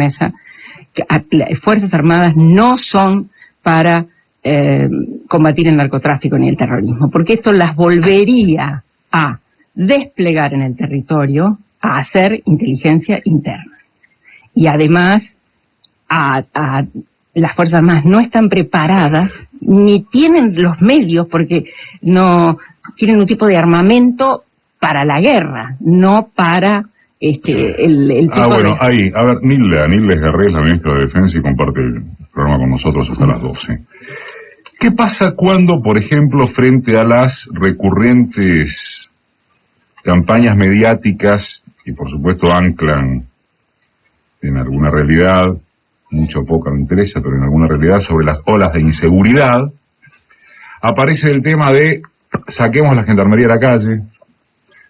mesa, que las Fuerzas Armadas no son para combatir el narcotráfico ni el terrorismo, porque esto las volvería a desplegar en el territorio, a hacer inteligencia interna. Y además, las Fuerzas Armadas no están preparadas, ni tienen los medios, porque no tienen un tipo de armamento para la guerra, no para el tipo bueno, de... ahí, a ver, Nilde Garré es la ministra de Defensa y comparte el programa con nosotros hasta las 12. ¿Qué pasa cuando, por ejemplo, frente a las recurrentes campañas mediáticas, que por supuesto anclan en alguna realidad, mucho o poca me interesa, pero en alguna realidad, sobre las olas de inseguridad, aparece el tema de saquemos la gendarmería a la calle,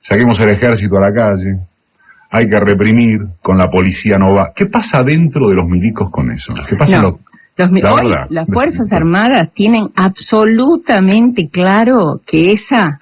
saquemos el ejército a la calle, hay que reprimir, con la policía no va? ¿Qué pasa dentro de los milicos con eso? ¿Qué pasa? Hoy las Fuerzas Armadas tienen absolutamente claro que esa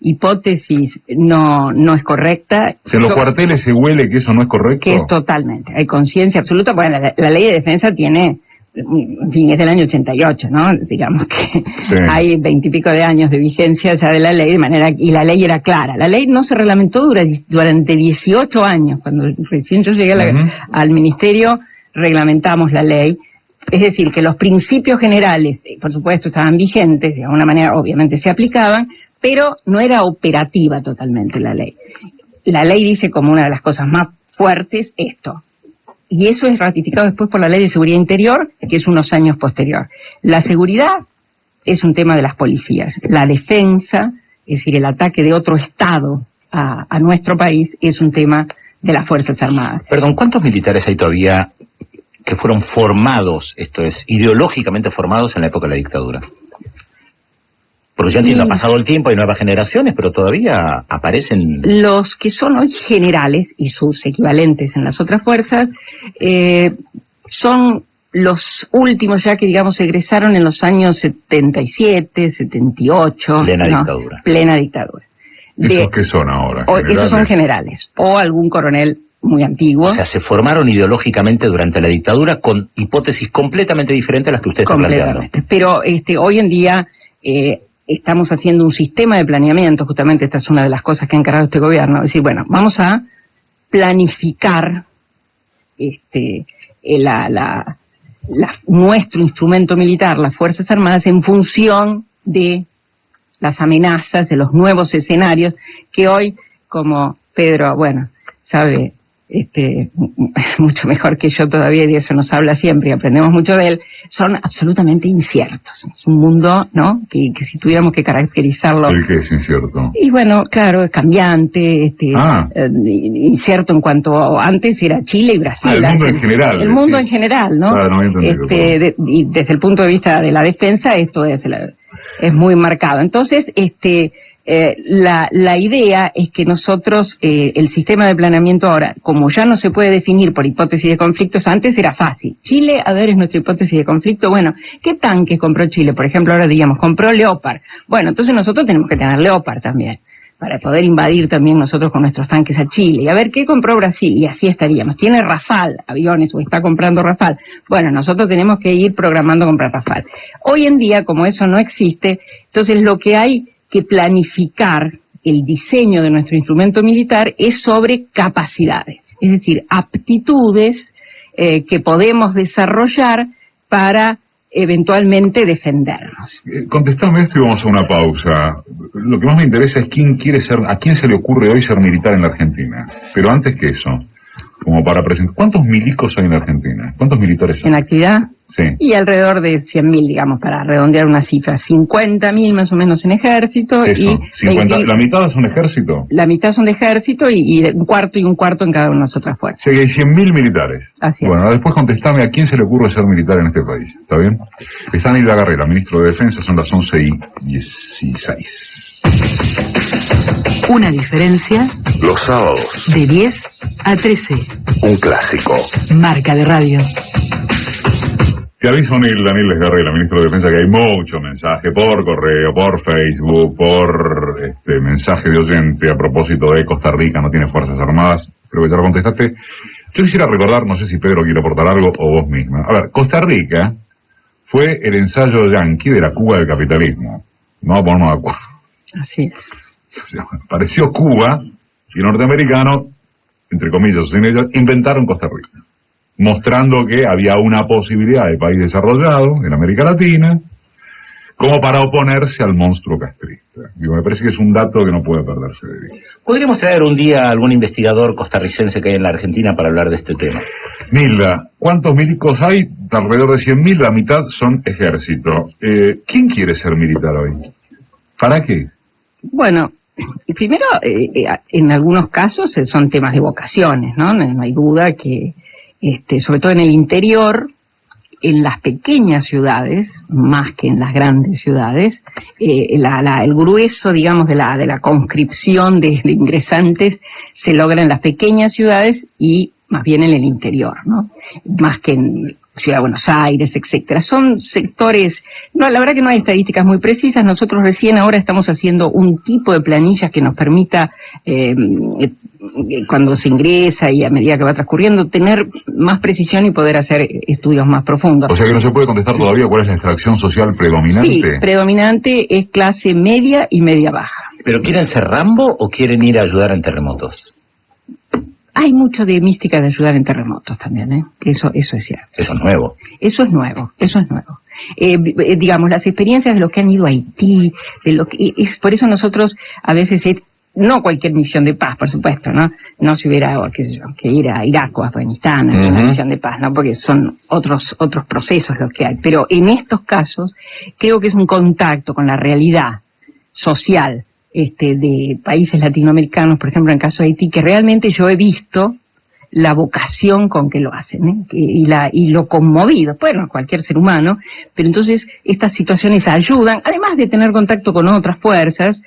hipótesis no es correcta. ¿En los cuarteles se huele que eso no es correcto? Que es totalmente, hay conciencia absoluta. Bueno, la ley de defensa tiene, en fin, es del año 88, ¿no? Digamos que sí. Hay 20 y pico de años de vigencia ya de la ley, de manera, y la ley era clara. La ley no se reglamentó durante 18 años. Cuando recién yo llegué al ministerio, reglamentamos la ley. Es decir, que los principios generales, por supuesto, estaban vigentes, de alguna manera obviamente se aplicaban, pero no era operativa totalmente la ley. La ley dice como una de las cosas más fuertes esto. Y eso es ratificado después por la Ley de Seguridad Interior, que es unos años posterior. La seguridad es un tema de las policías. La defensa, es decir, el ataque de otro Estado a nuestro país, es un tema de las Fuerzas Armadas. Perdón, ¿cuántos militares hay todavía que fueron formados, esto es, ideológicamente formados en la época de la dictadura? Porque ya entiendo, ha pasado el tiempo, hay nuevas generaciones, pero todavía aparecen... Los que son hoy generales y sus equivalentes en las otras fuerzas son los últimos ya que, digamos, egresaron en los años 77, 78... Plena dictadura. Plena dictadura. ¿Esos qué son ahora? Esos son generales, o algún coronel muy antiguo. O sea, se formaron ideológicamente durante la dictadura con hipótesis completamente diferentes a las que usted está planteando. Pero hoy en día estamos haciendo un sistema de planeamiento, justamente esta es una de las cosas que ha encargado este gobierno, es decir, bueno, vamos a planificar nuestro instrumento militar, las Fuerzas Armadas, en función de las amenazas, de los nuevos escenarios que hoy, como Pedro, bueno, sabe mucho mejor que yo todavía, y de eso nos habla siempre y aprendemos mucho de él, son absolutamente inciertos. Es un mundo, ¿no?, que si tuviéramos que caracterizarlo... ¿El qué es incierto? Y bueno, claro, es cambiante, incierto en cuanto antes era Chile y Brasil. El mundo en general. El mundo en general, ¿no? Claro, no y desde el punto de vista de la defensa, esto es muy marcado. Entonces, la idea es que nosotros, el sistema de planeamiento ahora, como ya no se puede definir por hipótesis de conflictos, antes era fácil. Chile, a ver, es nuestra hipótesis de conflicto. Bueno, ¿qué tanques compró Chile? Por ejemplo, ahora digamos, compró Leopard. Bueno, entonces nosotros tenemos que tener Leopard también, para poder invadir también nosotros con nuestros tanques a Chile. Y a ver, ¿qué compró Brasil? Y así estaríamos. Tiene Rafale aviones, o está comprando Rafale. Bueno, nosotros tenemos que ir programando comprar Rafale. Hoy en día, como eso no existe, entonces lo que hay que planificar el diseño de nuestro instrumento militar es sobre capacidades, es decir, aptitudes que podemos desarrollar para eventualmente defendernos. Contestame esto y vamos a una pausa. Lo que más me interesa es a quién se le ocurre hoy ser militar en la Argentina. Pero antes que eso, como para presentar, ¿cuántos milicos hay en la Argentina? ¿Cuántos militares hay? ¿En actividad? Sí. Y alrededor de 100.000, digamos, para redondear una cifra. 50.000 más o menos en ejército. Eso, y 50, ¿la mitad son ejército? La mitad son de ejército y un cuarto en cada una de las otras fuerzas. Sí, hay 100.000 militares. Así es. Bueno, después contestame a quién se le ocurre ser militar en este país. ¿Está bien? Está Nilde Garré, ministro de Defensa, son las 11:16. Una diferencia. Los sábados. De 10 a 13. Un clásico. Marca de radio. Te aviso, Nilde Garré, ministra de Defensa, que hay mucho mensaje por correo, por Facebook, por mensaje de oyente a propósito de Costa Rica, no tiene Fuerzas Armadas. Creo que ya lo contestaste. Yo quisiera recordar, no sé si Pedro quiere aportar algo o vos misma. A ver, Costa Rica fue el ensayo yanqui de la Cuba del capitalismo. No vamos a ponernos de acuerdo. Así es. O sea, apareció Cuba y norteamericanos, entre comillas, sin ellos, inventaron Costa Rica, mostrando que había una posibilidad de país desarrollado en América Latina como para oponerse al monstruo castrista. Digo, me parece que es un dato que no puede perderse de vista. ¿Podríamos traer un día a algún investigador costarricense que hay en la Argentina para hablar de este tema? Nilda, ¿cuántos milicos hay? Alrededor de 100.000, la mitad son ejército. ¿Quién quiere ser militar hoy? ¿Para qué? Bueno, primero, en algunos casos son temas de vocaciones, ¿no? No hay duda que, sobre todo en el interior, en las pequeñas ciudades, más que en las grandes ciudades, el grueso, digamos, de la conscripción de ingresantes se logra en las pequeñas ciudades y más bien en el interior, ¿no? Más que en Ciudad de Buenos Aires, etcétera. Son sectores, no, la verdad que no hay estadísticas muy precisas. Nosotros recién ahora estamos haciendo un tipo de planillas que nos permita, cuando se ingresa y a medida que va transcurriendo, tener más precisión y poder hacer estudios más profundos. O sea que no se puede contestar todavía cuál es la extracción social predominante. Sí, predominante es clase media y media baja. ¿Pero quieren ser Rambo o quieren ir a ayudar en terremotos? Hay mucho de mística de ayudar en terremotos también, ¿eh? Eso es cierto. Eso es nuevo. Eso es nuevo. Digamos, las experiencias de los que han ido a Haití, de lo que es por eso nosotros a veces, no cualquier misión de paz, por supuesto, ¿no? No si hubiera, qué sé yo, que ir a Irak o Afganistán, a una misión de paz, ¿no? Porque son otros procesos los que hay. Pero en estos casos, creo que es un contacto con la realidad social, de países latinoamericanos, por ejemplo en el caso de Haití, que realmente yo he visto la vocación con que lo hacen, ¿eh? y lo conmovido, bueno, cualquier ser humano, pero entonces estas situaciones ayudan, además de tener contacto con otras fuerzas,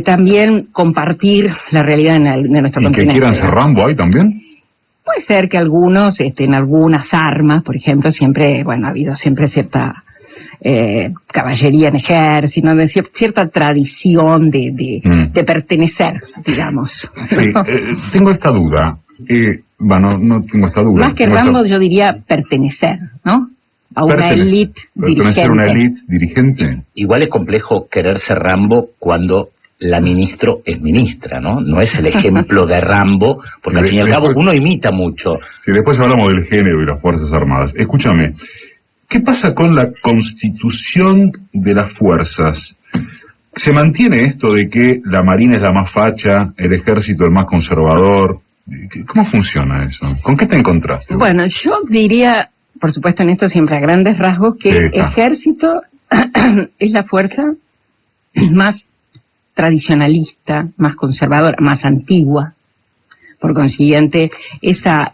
también compartir la realidad de nuestro continente. ¿Y que quieran ser Rambo ahí también? Puede ser que algunos, en algunas armas, por ejemplo, siempre, bueno, ha habido siempre cierta caballería en ejército, de cierta tradición de pertenecer, digamos. Sí, tengo esta duda. Bueno, no tengo esta duda. Más que Rambo, yo diría pertenecer, ¿no? A una élite dirigente. ¿A una élite dirigente? Igual es complejo querer ser Rambo cuando la ministra es ministra, ¿no? No es el ejemplo de Rambo, porque al fin y al cabo uno imita mucho. Sí, después hablamos del género y las Fuerzas Armadas. Escúchame, ¿qué pasa con la constitución de las fuerzas? ¿Se mantiene esto de que la Marina es la más facha, el Ejército el más conservador? ¿Cómo funciona eso? ¿Con qué te encontraste? Bueno, yo diría, por supuesto en esto siempre a grandes rasgos, que el Ejército es la fuerza más tradicionalista, más conservadora, más antigua. Por consiguiente, esa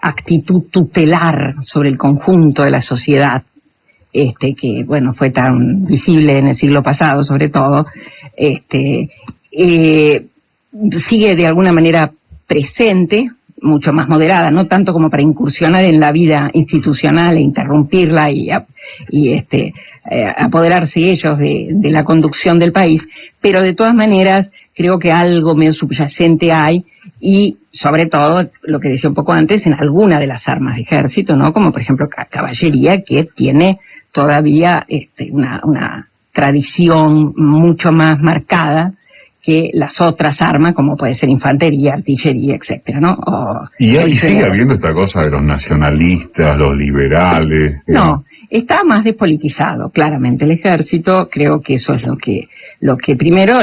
actitud tutelar sobre el conjunto de la sociedad, que bueno, fue tan visible en el siglo pasado, sobre todo, sigue de alguna manera presente, mucho más moderada, no tanto como para incursionar en la vida institucional e interrumpirla y apoderarse ellos de la conducción del país, pero de todas maneras creo que algo medio subyacente hay, y sobre todo, lo que decía un poco antes, en alguna de las armas de ejército, ¿no? Como por ejemplo caballería, que tiene todavía una tradición mucho más marcada que las otras armas, como puede ser infantería, artillería, etcétera, ¿no? Y sigue habiendo esta cosa de los nacionalistas, los liberales. No, está más despolitizado, claramente el ejército. Creo que eso es lo que primero